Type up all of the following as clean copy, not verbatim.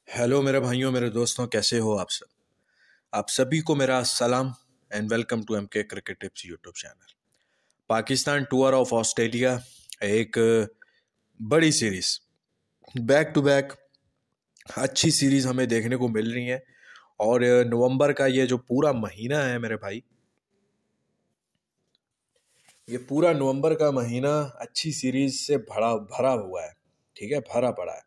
Hello मेरे भाइयों मेरे दोस्तों, कैसे हो आप सब। आप सभी को मेरा सलाम and welcome to MK cricket tips YouTube channel. Pakistan tour of Australia एक बड़ी सीरीज, बैक टू बैक अच्छी सीरीज हमें देखने को मिल रही है। और नवंबर का ये जो पूरा महीना है मेरे भाई, ये पूरा नवंबर का महीना अच्छी सीरीज से भरा भरा हुआ है। ठीक है, भरा पड़ा है।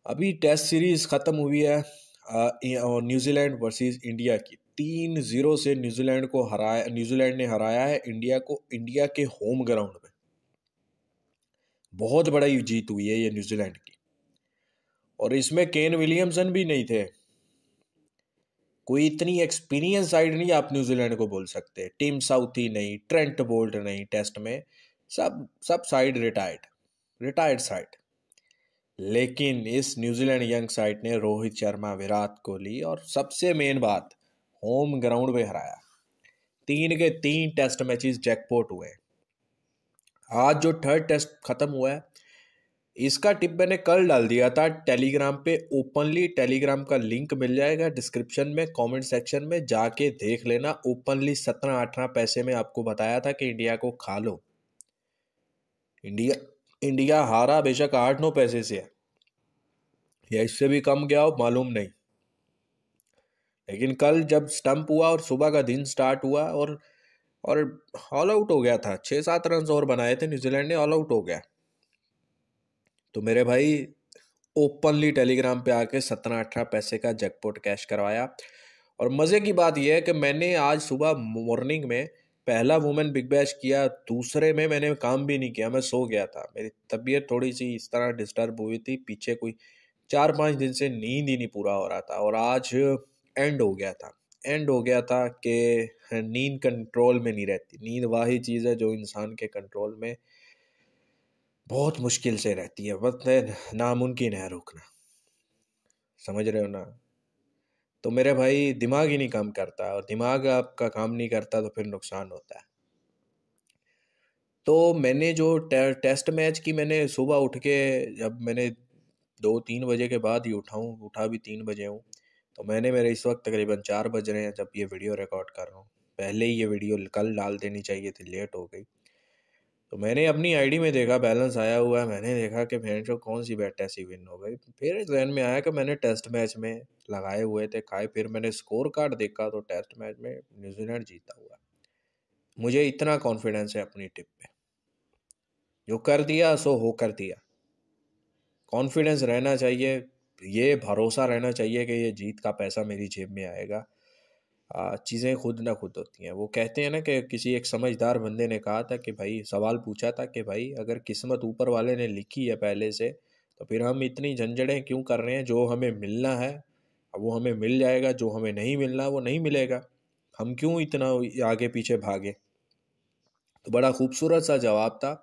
अभी टेस्ट सीरीज खत्म हुई है और न्यूजीलैंड वर्सेस इंडिया की 3-0 से न्यूजीलैंड ने हराया है इंडिया को, इंडिया के होम ग्राउंड में। बहुत बड़ा जीत हुई है ये न्यूजीलैंड की। और इसमें केन विलियमसन भी नहीं थे। कोई इतनी एक्सपीरियंस साइड नहीं आप न्यूजीलैंड को बोल सकते। टिम साउथी नहीं, ट्रेंट बोल्ट नहीं, टेस्ट में सब सब साइड रिटायर्ड साइड। लेकिन इस न्यूजीलैंड यंग साइड ने रोहित शर्मा, विराट कोहली और सबसे मेन बात, होम ग्राउंड पे हराया। 3 के 3 टेस्ट मैचेस जैकपॉट हुए। आज जो थर्ड टेस्ट खत्म हुआ है, इसका टिप मैंने कल डाल दिया था टेलीग्राम पे ओपनली। टेलीग्राम का लिंक मिल जाएगा डिस्क्रिप्शन में, कमेंट सेक्शन में जाके देख लेना। ओपनली 17-18 पैसे में आपको बताया था कि इंडिया को खा लो। इंडिया इंडिया हारा बेशक 8-9 पैसे से है, या इससे भी कम गया हो मालूम नहीं। लेकिन कल जब स्टंप हुआ और सुबह का दिन स्टार्ट हुआ और ऑल आउट हो गया था, 6-7 रन और बनाए थे न्यूजीलैंड ने, ऑल आउट हो गया। तो मेरे भाई ओपनली टेलीग्राम पे आके 17-18 पैसे का जैकपॉट कैश करवाया। और मज़े की बात यह है कि मैंने आज सुबह मॉर्निंग में पहला वुमेन बिग बैश किया, दूसरे में मैंने काम भी नहीं किया, मैं सो गया था। मेरी तबीयत थोड़ी सी इस तरह डिस्टर्ब हुई थी, पीछे कोई 4-5 दिन से नींद ही नहीं पूरा हो रहा था। और आज एंड हो गया था कि नींद कंट्रोल में नहीं रहती। नींद वही चीज़ है जो इंसान के कंट्रोल में बहुत मुश्किल से रहती है, बस नामुमकिन है रोकना। समझ रहे हो ना। तो मेरे भाई दिमाग ही नहीं काम करता, और दिमाग आपका काम नहीं करता तो फिर नुकसान होता है। तो मैंने जो टेस्ट मैच की, मैंने सुबह उठ के, जब मैंने 2-3 बजे के बाद ही उठा भी 3 बजे हूँ। तो मेरे इस वक्त तकरीबन 4 बज रहे हैं जब ये वीडियो रिकॉर्ड कर रहा हूँ। पहले ही ये वीडियो कल डाल देनी चाहिए थी, लेट हो गई। तो मैंने अपनी आईडी में देखा बैलेंस आया हुआ है, मैंने देखा कि भैंस जो कौन सी बैट ऐसी विन हो गई। फिर जहन में आया कि मैंने टेस्ट मैच में लगाए हुए थे खाए। फिर मैंने स्कोर कार्ड देखा तो टेस्ट मैच में न्यूजीलैंड जीता हुआ है। मुझे इतना कॉन्फिडेंस है अपनी टिप पे, जो कर दिया सो हो कर दिया। कॉन्फिडेंस रहना चाहिए, ये भरोसा रहना चाहिए कि ये जीत का पैसा मेरी जेब में आएगा। चीज़ें खुद ना खुद होती हैं। वो कहते हैं ना कि किसी एक समझदार बंदे ने कहा था कि भाई, सवाल पूछा था कि भाई अगर किस्मत ऊपर वाले ने लिखी है पहले से, तो फिर हम इतनी झंझटें क्यों कर रहे हैं। जो हमें मिलना है अब वो हमें मिल जाएगा, जो हमें नहीं मिलना वो नहीं मिलेगा। हम क्यों इतना आगे पीछे भागे। तो बड़ा खूबसूरत सा जवाब था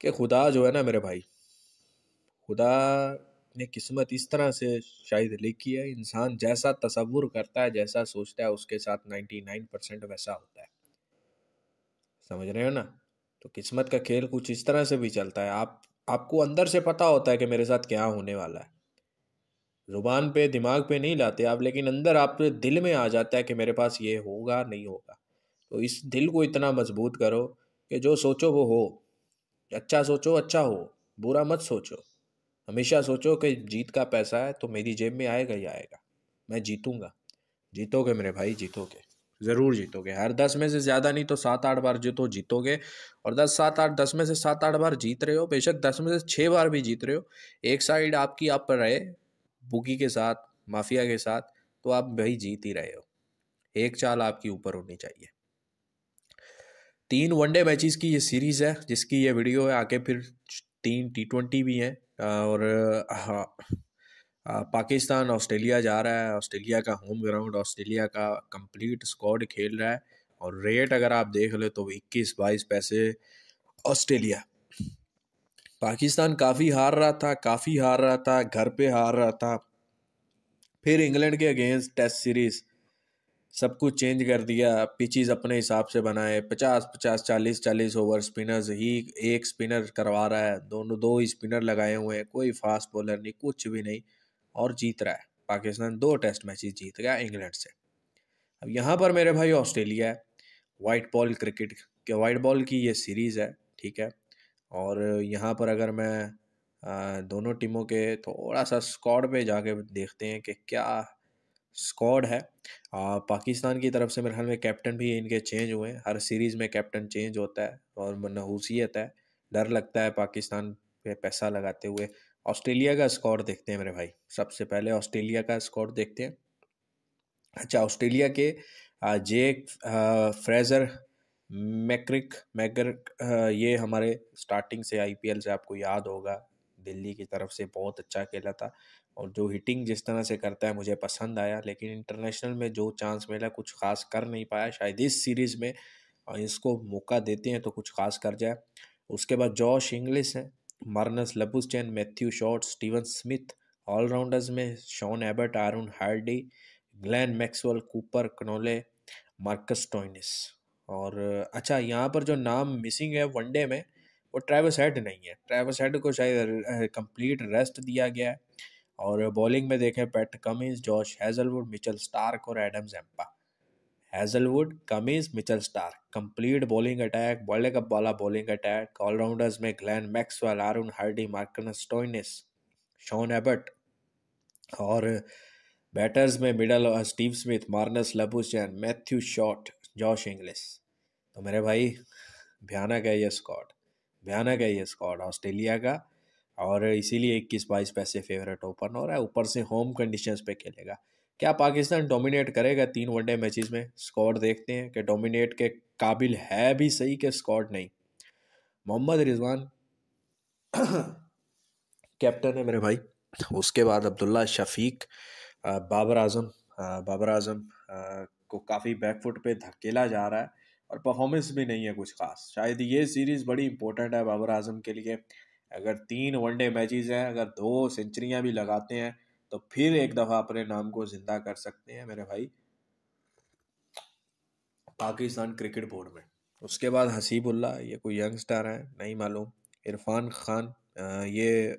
कि खुदा जो है ना मेरे भाई, खुदा ने किस्मत इस तरह से शायद लिखी है, इंसान जैसा तसव्वुर करता है, जैसा सोचता है, उसके साथ 99% वैसा होता है। समझ रहे हो ना। तो किस्मत का खेल कुछ इस तरह से भी चलता है। आपको अंदर से पता होता है कि मेरे साथ क्या होने वाला है। जुबान पे दिमाग पे नहीं लाते आप, लेकिन अंदर आपके दिल में आ जाता है कि मेरे पास ये होगा नहीं होगा। तो इस दिल को इतना मजबूत करो कि जो सोचो वो हो। अच्छा सोचो अच्छा हो, बुरा मत सोचो। हमेशा सोचो कि जीत का पैसा है तो मेरी जेब में आएगा ही आएगा, मैं जीतूंगा। जीतोगे मेरे भाई, जीतोगे, ज़रूर जीतोगे। हर 10 में से ज़्यादा नहीं तो 7-8 बार जीतोगे। और 10 में से 7-8 बार जीत रहे हो, बेशक 10 में से 6 बार भी जीत रहे हो, एक साइड आपकी आप पर रहे बुकी के साथ, माफिया के साथ, तो आप भाई जीत ही रहे हो। एक चाल आपकी ऊपर होनी चाहिए। 3 वनडे मैचेस की ये सीरीज़ है जिसकी ये वीडियो है। आगे फिर 3 T20 भी हैं। और हाँ, पाकिस्तान ऑस्ट्रेलिया जा रहा है। ऑस्ट्रेलिया का होम ग्राउंड, ऑस्ट्रेलिया का कंप्लीट स्क्वाड खेल रहा है। और रेट अगर आप देख लो तो 21-22 पैसे ऑस्ट्रेलिया। पाकिस्तान काफ़ी हार रहा था, घर पे हार रहा था। फिर इंग्लैंड के अगेंस्ट टेस्ट सीरीज सब कुछ चेंज कर दिया, पिचेस अपने हिसाब से बनाए, 50-50, 40-40 ओवर स्पिनर्स ही, एक स्पिनर करवा रहा है, दो ही स्पिनर लगाए हुए हैं, कोई फास्ट बॉलर नहीं, कुछ भी नहीं। और जीत रहा है। पाकिस्तान 2 टेस्ट मैचेस जीत गया इंग्लैंड से। अब यहाँ पर मेरे भाई ऑस्ट्रेलिया है, वाइट बॉल क्रिकेट के वाइट बॉल की ये सीरीज़ है, ठीक है। और यहाँ पर अगर मैं दोनों टीमों के थोड़ा सा स्क्वाड पे जाके देखते हैं कि क्या स्क्वाड है। पाकिस्तान की तरफ से मेरे ख्याल में कैप्टन भी इनके चेंज हुए हैं, हर सीरीज़ में कैप्टन चेंज होता है और मनहूसियत है, डर लगता है पाकिस्तान पे पैसा लगाते हुए। ऑस्ट्रेलिया का स्क्वाड देखते हैं मेरे भाई, सबसे पहले ऑस्ट्रेलिया का स्क्वाड देखते हैं। अच्छा, ऑस्ट्रेलिया के जेक फ्रेजर मैक्रिक मैगर ये हमारे स्टार्टिंग से आईपीएल से आपको याद होगा, दिल्ली की तरफ से बहुत अच्छा खेला था और जो हिटिंग जिस तरह से करता है मुझे पसंद आया, लेकिन इंटरनेशनल में जो चांस मिला कुछ खास कर नहीं पाया। शायद इस सीरीज़ में इसको मौका देते हैं तो कुछ खास कर जाए। उसके बाद जॉश इंग्लिश है, Marnus Labuschagne, Matthew Short, Steven Smith. All rounders में Sean Abbott, Aaron Hardie, Glenn Maxwell, Cooper Connolly, Marcus Stoinis. और अच्छा, यहाँ पर जो नाम मिसिंग है वनडे में वो ट्रेविस हेड नहीं है। ट्रेविस हेड को शायद कंप्लीट रेस्ट दिया गया है। और बॉलिंग में देखें Pat Cummins, Josh Hazlewood, Mitchell Starc और Adam Zampa. Hazlewood, Cummins, Mitchell Starc, complete bowling attack, world cup वाला बॉलिंग अटैक। ऑलराउंडर्स में Glenn Maxwell, Aaron Hardie, Marcus Stoinis, Sean Abbott. और बैटर्स में middle Steve Smith, Marnus Labuschagne, Matthew Short, Josh Inglis. तो मेरे भाई भयानक है ये स्क्वाड, भयानक है ये स्क्वाड ऑस्ट्रेलिया का। और इसीलिए 21-22 पैसे फेवरेट ओपनर है, ऊपर से होम कंडीशंस पे खेलेगा। क्या पाकिस्तान डोमिनेट करेगा 3 वनडे मैचेस में? स्क्वाड देखते हैं कि डोमिनेट के काबिल है भी सही कि स्क्वाड नहीं। मोहम्मद रिजवान कैप्टन है मेरे भाई। उसके बाद अब्दुल्ला शफीक, बाबर आजम। बाबर आजम को काफ़ी बैकफुट पे धकेला जा रहा है और परफॉर्मेंस भी नहीं है कुछ खास। शायद ये सीरीज़ बड़ी इंपॉर्टेंट है बाबर आजम के लिए। अगर 3 वनडे मैचेस हैं, अगर 2 सेंचुरियां भी लगाते हैं तो फिर एक दफ़ा अपने नाम को ज़िंदा कर सकते हैं मेरे भाई पाकिस्तान क्रिकेट बोर्ड में। उसके बाद हसीबुल्ला, ये कोई यंगस्टर है नहीं मालूम। इरफान खान, ये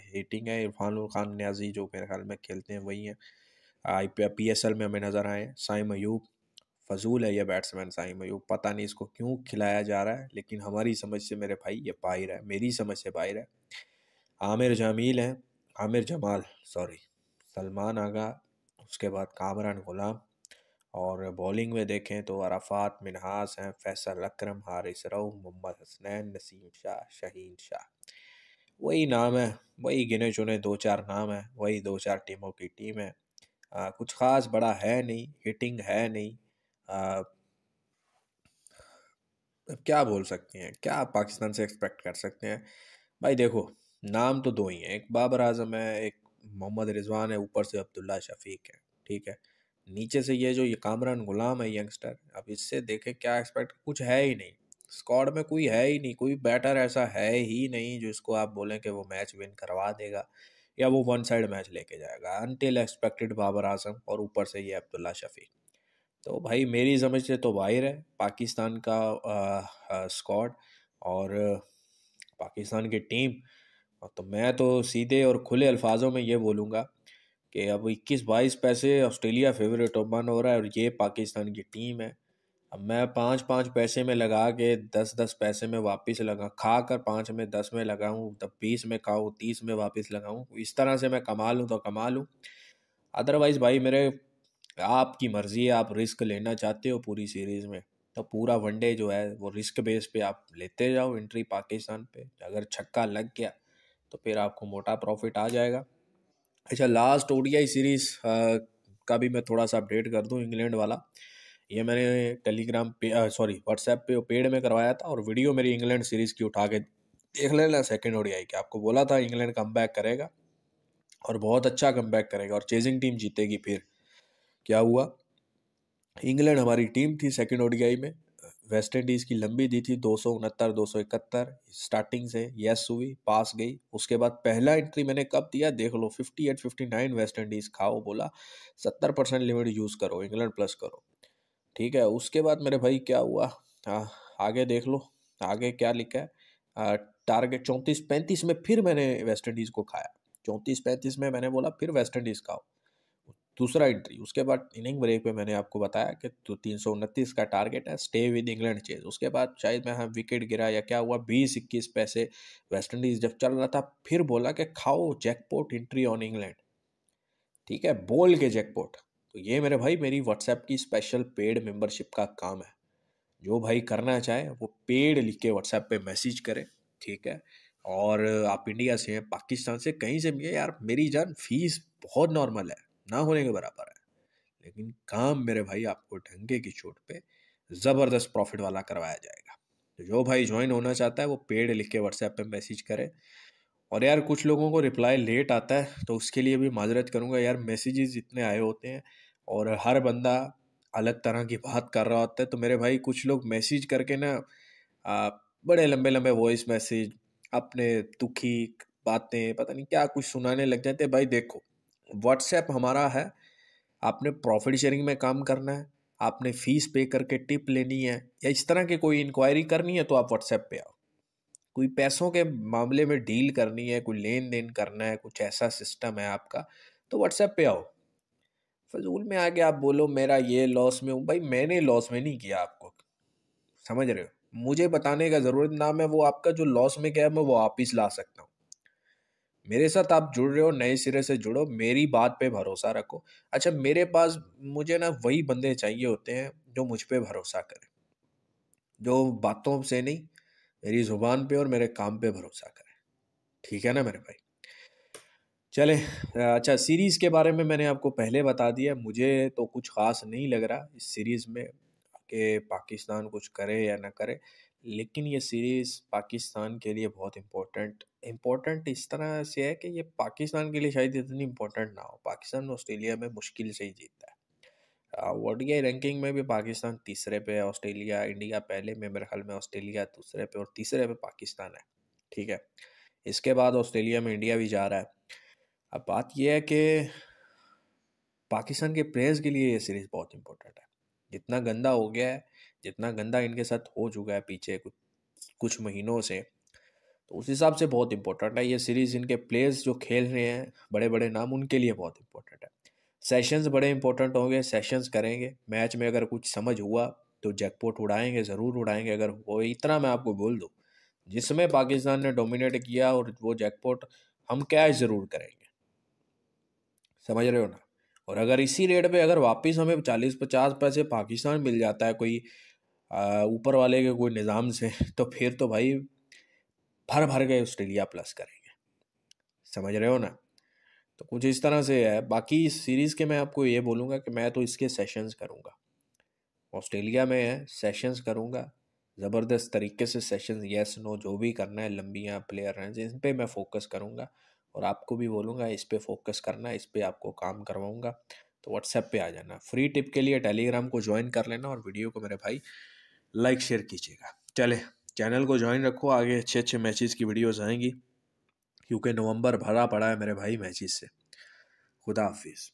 हिटिंग है। इरफान खान न्याजी जो मेरे ख्याल में खेलते हैं वही हैं। PSL में हमें नज़र आए हैं। साइम अयूब, फजूल है ये बैट्समैन साइम अयूब, पता नहीं इसको क्यों खिलाया जा रहा है, लेकिन हमारी समझ से मेरे भाई ये बाहर है, मेरी समझ से बाहर है। आमिर जमील है, आमिर जमाल सॉरी, सलमान आगा, उसके बाद कामरान गुलाम। और बॉलिंग में देखें तो अरफात मिनहास हैं, फैसल अकरम, हारिस रऊफ, मोहम्मद हसनैन, नसीम शाह, शहीन शाह। वही नाम है, वही गिने चुने 2-4 नाम है, वही 2-4 टीमों की टीम है। कुछ खास बड़ा है नहीं, हिटिंग है नहीं। आ, अब क्या बोल सकते हैं, क्या आप पाकिस्तान से एक्सपेक्ट कर सकते हैं? भाई देखो, नाम तो 2 ही हैं, एक बाबर आजम है, एक मोहम्मद रिजवान है, ऊपर से अब्दुल्ला शफीक है, ठीक है। नीचे से ये कामरान गुलाम है यंगस्टर। अब इससे देखे क्या एक्सपेक्ट, कुछ है ही नहीं। स्क्वाड में कोई है ही नहीं, कोई बैटर ऐसा है ही नहीं जो इसको आप बोलें कि वो मैच विन करवा देगा या वो वन साइड मैच लेके जाएगा। अनटिल एक्सपेक्टेड बाबर आजम और ऊपर से ये अब्दुल्ला शफीक। तो भाई मेरी समझ से तो बाहर है पाकिस्तान का स्क्वाड और पाकिस्तान की टीम। तो मैं तो सीधे और खुले अल्फाजों में ये बोलूँगा कि अब 21-22 पैसे ऑस्ट्रेलिया फेवरेट बन हो रहा है और ये पाकिस्तान की टीम है। अब मैं 5-5 पैसे में लगा के 10-10 पैसे में वापस लगा, खा कर 5 में 10 में लगाऊं, तब 20 में खाऊं, 30 में वापस लगाऊं, इस तरह से मैं कमा लूँ तो कमा लूँ। अदरवाइज़ भाई मेरे आपकी मर्ज़ी है, आप रिस्क लेना चाहते हो पूरी सीरीज़ में तो पूरा वनडे जो है वो रिस्क बेस पे आप लेते जाओ एंट्री पाकिस्तान पे। अगर छक्का लग गया तो फिर आपको मोटा प्रॉफिट आ जाएगा। अच्छा, लास्ट ओडीआई सीरीज़ का भी मैं थोड़ा सा अपडेट कर दूं, इंग्लैंड वाला। ये मैंने टेलीग्राम पे सॉरी व्हाट्सएप पे पेड में करवाया था और वीडियो मेरी इंग्लैंड सीरीज़ की उठा के देख लेना। सेकेंड ओडीआई की आपको बोला था इंग्लैंड कमबैक करेगा और बहुत अच्छा कमबैक करेगा और चेजिंग टीम जीतेगी। फिर क्या हुआ, इंग्लैंड हमारी टीम थी सेकेंड ओडीआई में, वेस्ट इंडीज़ की लंबी दी थी 269 271, स्टार्टिंग से यस हुई, पास गई। उसके बाद पहला एंट्री मैंने कब दिया देख लो, 58-59 वेस्ट इंडीज़ खाओ, बोला 70% लिमिट यूज़ करो, इंग्लैंड प्लस करो, ठीक है। उसके बाद मेरे भाई क्या हुआ, आगे देख लो, आगे क्या लिखा है, टारगेट 34-35 में फिर मैंने वेस्ट इंडीज़ को खाया। 34 35 में मैंने बोला फिर वेस्ट इंडीज़ का हो, दूसरा एंट्री। उसके बाद इनिंग ब्रेक पे मैंने आपको बताया कि तो 329 का टारगेट है, स्टे विद इंग्लैंड चेज। उसके बाद शायद मैं, हाँ, विकेट गिरा या क्या हुआ, 20-21 पैसे वेस्ट इंडीज जब चल रहा था, फिर बोला कि खाओ जैकपॉट एंट्री ऑन इंग्लैंड। ठीक है, बोल के जैकपॉट। तो ये मेरे भाई मेरी व्हाट्सएप की स्पेशल पेड मेंबरशिप का काम है। जो भाई करना चाहे वो पेड लिख के व्हाट्सएप पे मैसेज करे। ठीक है, और आप इंडिया से हैं, पाकिस्तान से, कहीं से भी है यार, मेरी जान फीस बहुत नॉर्मल है, ना होने के बराबर है, लेकिन काम मेरे भाई आपको ढंगे की छूट पे ज़बरदस्त प्रॉफिट वाला करवाया जाएगा। तो जो भाई ज्वाइन होना चाहता है वो पेड लिख के व्हाट्सएप पे मैसेज करे। और यार कुछ लोगों को रिप्लाई लेट आता है तो उसके लिए भी माजरत करूंगा यार, मैसेजेस इतने आए होते हैं और हर बंदा अलग तरह की बात कर रहा होता है। तो मेरे भाई कुछ लोग मैसेज करके ना, आ, बड़े लंबे लंबे वॉइस मैसेज, अपने दुखी बातें, पता नहीं क्या कुछ सुनाने लग जाते हैं। भाई देखो, व्हाट्सएप हमारा है, आपने प्रॉफिट शेयरिंग में काम करना है, आपने फीस पे करके टिप लेनी है, या इस तरह की कोई इंक्वायरी करनी है तो आप व्हाट्सएप पे आओ। कोई पैसों के मामले में डील करनी है, कोई लेन देन करना है, कुछ ऐसा सिस्टम है आपका, तो व्हाट्सएप पे आओ। फजूल में आके आप बोलो मेरा ये लॉस में हूँ, भाई मैंने लॉस में नहीं किया आपको, समझ रहे हो? मुझे बताने का जरूरत ना, मैं वो आपका जो लॉस में गया मैं वो वापिस ला सकता हूँ। मेरे साथ आप जुड़ रहे हो, नए सिरे से जुड़ो, मेरी बात पे भरोसा रखो। अच्छा, मेरे पास, मुझे ना वही बंदे चाहिए होते हैं जो मुझ पे भरोसा करें, जो बातों से नहीं, मेरी जुबान पे और मेरे काम पे भरोसा करें। ठीक है ना मेरे भाई? चले, अच्छा, सीरीज़ के बारे में मैंने आपको पहले बता दिया। मुझे तो कुछ ख़ास नहीं लग रहा इस सीरीज़ में कि पाकिस्तान कुछ करे या ना करे, लेकिन ये सीरीज़ पाकिस्तान के लिए बहुत इम्पोर्टेंट इस तरह से है कि ये पाकिस्तान के लिए शायद इतनी इम्पोर्टेंट ना हो। पाकिस्तान ऑस्ट्रेलिया में मुश्किल से ही जीतता है। ओडीआई रैंकिंग में भी पाकिस्तान तीसरे पे है, ऑस्ट्रेलिया, इंडिया पहले में, मेरे ख्याल में ऑस्ट्रेलिया दूसरे पे और तीसरे पे पाकिस्तान है। ठीक है, इसके बाद ऑस्ट्रेलिया में इंडिया भी जा रहा है। अब बात यह है कि पाकिस्तान के प्लेयर्स के लिए ये सीरीज़ बहुत इंपॉर्टेंट है। जितना गंदा हो गया है, जितना गंदा इनके साथ हो चुका है पीछे कुछ कुछ महीनों से, तो उस हिसाब से बहुत इंपॉर्टेंट है ये सीरीज़। इनके प्लेयर्स जो खेल रहे हैं, बड़े बड़े नाम, उनके लिए बहुत इंपॉर्टेंट है। सेशंस बड़े इंपॉर्टेंट होंगे, सेशंस करेंगे मैच में, अगर कुछ समझ हुआ तो जैकपॉट उड़ाएंगे, ज़रूर उड़ाएंगे। अगर वो, इतना मैं आपको बोल दूँ, जिसमें पाकिस्तान ने डोमिनेट किया और वो जैकपॉट हम कैश ज़रूर करेंगे। समझ रहे हो ना? और अगर इसी रेट पे अगर वापस हमें 40-50 पैसे पाकिस्तान मिल जाता है कोई ऊपर वाले के कोई निज़ाम से, तो फिर तो भाई भर भर के ऑस्ट्रेलिया प्लस करेंगे। समझ रहे हो ना? तो कुछ इस तरह से है। बाकी इस सीरीज़ के मैं आपको ये बोलूँगा कि मैं तो इसके सेशंस करूँगा, ऑस्ट्रेलिया में है, सेशंस करूँगा, ज़बरदस्त तरीके से सेशंस, येस नो जो भी करना है, लंबियाँ प्लेयर रन, इन पे मैं फोकस करूँगा। और आपको भी बोलूँगा इस पे फोकस करना, इस पे आपको काम करवाऊँगा। तो व्हाट्सएप पे आ जाना, फ्री टिप के लिए टेलीग्राम को ज्वाइन कर लेना, और वीडियो को मेरे भाई लाइक शेयर कीजिएगा। चले, चैनल को ज्वाइन रखो, आगे अच्छे अच्छे मैचेस की वीडियोज़ आएंगी, क्योंकि नवंबर भरा पड़ा है मेरे भाई मैचेस से। खुदा हाफिज़।